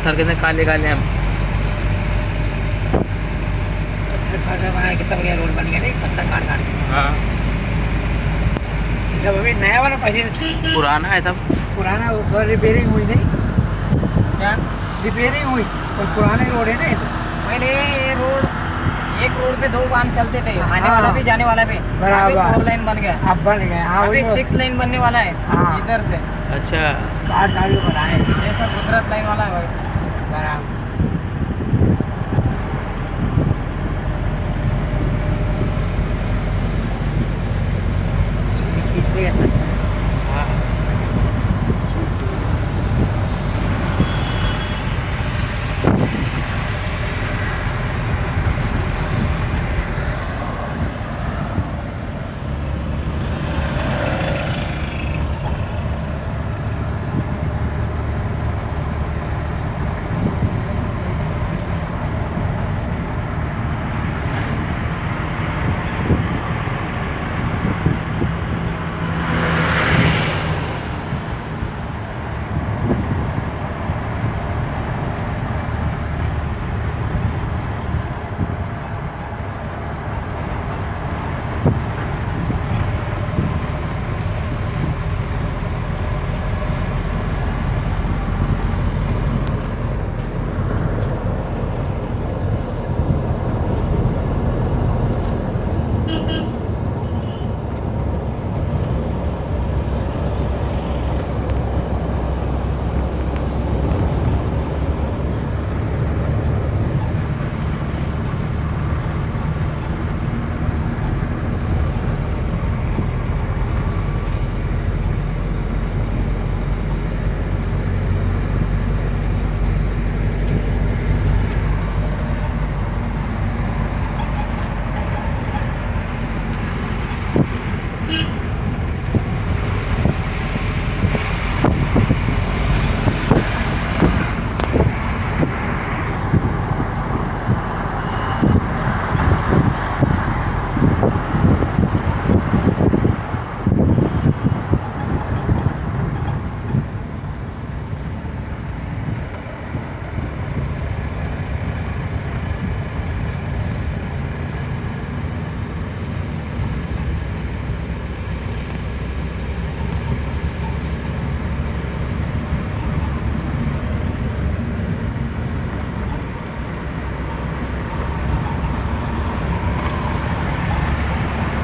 पत्थर कितने काले काले हैं। पत्थर काट कर बनाया, कितना बढ़िया रोड बन गया नहीं, पत्थर काट काट के। हाँ ये सब अभी नया वाला पहले पुराना है तब। पुराना ऊपर रिपेयरिंग हुई नहीं, क्या रिपेयरिंग हुई और पुराने रोड है ना ये तो। पहले ये रोड, एक रोड पे 2 वाहन चलते थे, आने वाला भी जाने वाला भी। बराबर। 4 लाइन बन गया, अब बन गए। हाँ अभी वही तो। 6 लाइन बनने वाला है हाँ। इधर से। अच्छा काट गाड़ी बनाए जैसा गुजरात लाइन वाला है वैसा। बराबर। खींच ले अच्छा। हाँ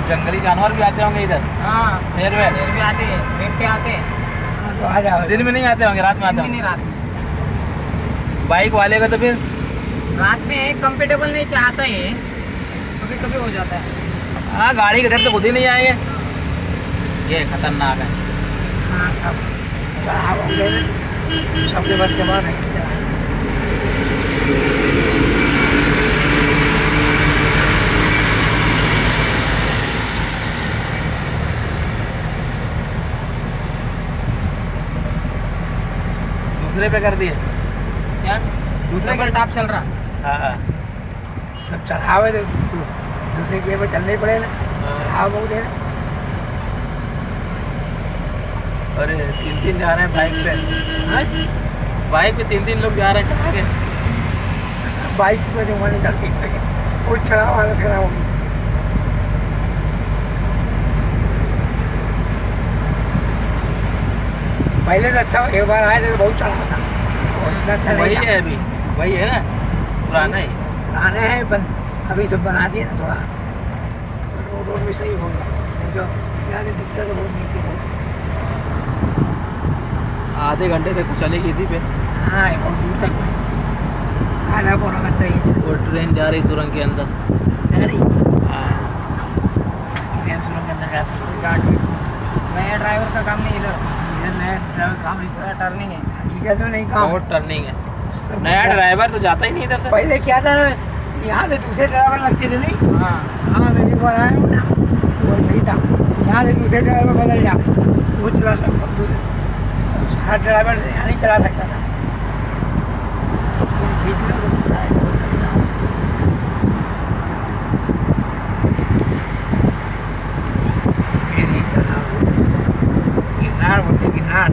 जंगली जानवर भी आते होंगे इधर। हाँ, शेर में शेर भी आते हैं, बेटे आते हैं। हाँ तो आ जाओ। दिन में नहीं आते होंगे, रात में आते दिन में नहीं, होंगे। रात बाइक वाले का तो फिर रात में कंफर्टेबल नहीं चाहता है, कभी कभी हो जाता है। हाँ गाड़ी के डर से खुद ही नहीं आएंगे, ये खतरनाक है। हाँ सब चढ़ाव होंगे ना, सबके बस के बाद नहीं चढ़ाएंगे। दूसरे पे कर दिए क्या दूसरे डबल टॉप चल रहा। हाँ सब चढ़ाव है तो दूसरे गेयर में चलना ही पड़ेगा, चढ़ाव बहुत है ना। अरे 3 जा रहे हैं बाइक पे। हाँ? बाइक पे 3 लोग जा रहे हैं चढ़ा के। बाइक पर जो मैंने गलती करी वो चढ़ाव वाला खराब हो गया। पहले तो अच्छा, एक बार आए थे तो बहुत चढ़ाव था, बहुत इतना अच्छा वही नहीं था। है अभी, वही है ना पुराना ही। पुराने हैं पर अभी सब बना दिए ना थोड़ा, रोड भी सही हो गया। नहीं तो यार दिक्कत तो बहुत नीचे बहुत। आधे घंटे तक चलेगी इसी पे। हाँ ये बहुत दूर तक है, आधा पौना घंटा ही चलेगी। और ट्रेन जा रही सुरंग के अंदर। नहीं ट्रेन सुरंग के अंदर जाती है। गाड़ी नया ड्राइवर का काम नहीं इधर, इधर नया ड्राइवर काम नहीं था, टर्निंग है। हकीकत में नहीं काम। बहुत टर्निंग है, सब नया क्या- ड्राइवर तो जाता ही नहीं इधर से। पहले क्या था ना, यहाँ से दूसरे ड्राइवर लगते थे नहीं। हाँ, हाँ मैं एक बार आया हूँ ना, तो वही सही था। यहाँ से दूसरे ड्राइवर बदल जा, वो चला सकता, हर ड्राइवर यहाँ नहीं चला सकता था। बीच में तो अच्छा है, बहुत अच्छा है। ये नहीं चला, गिरनार बोलते गिरनार।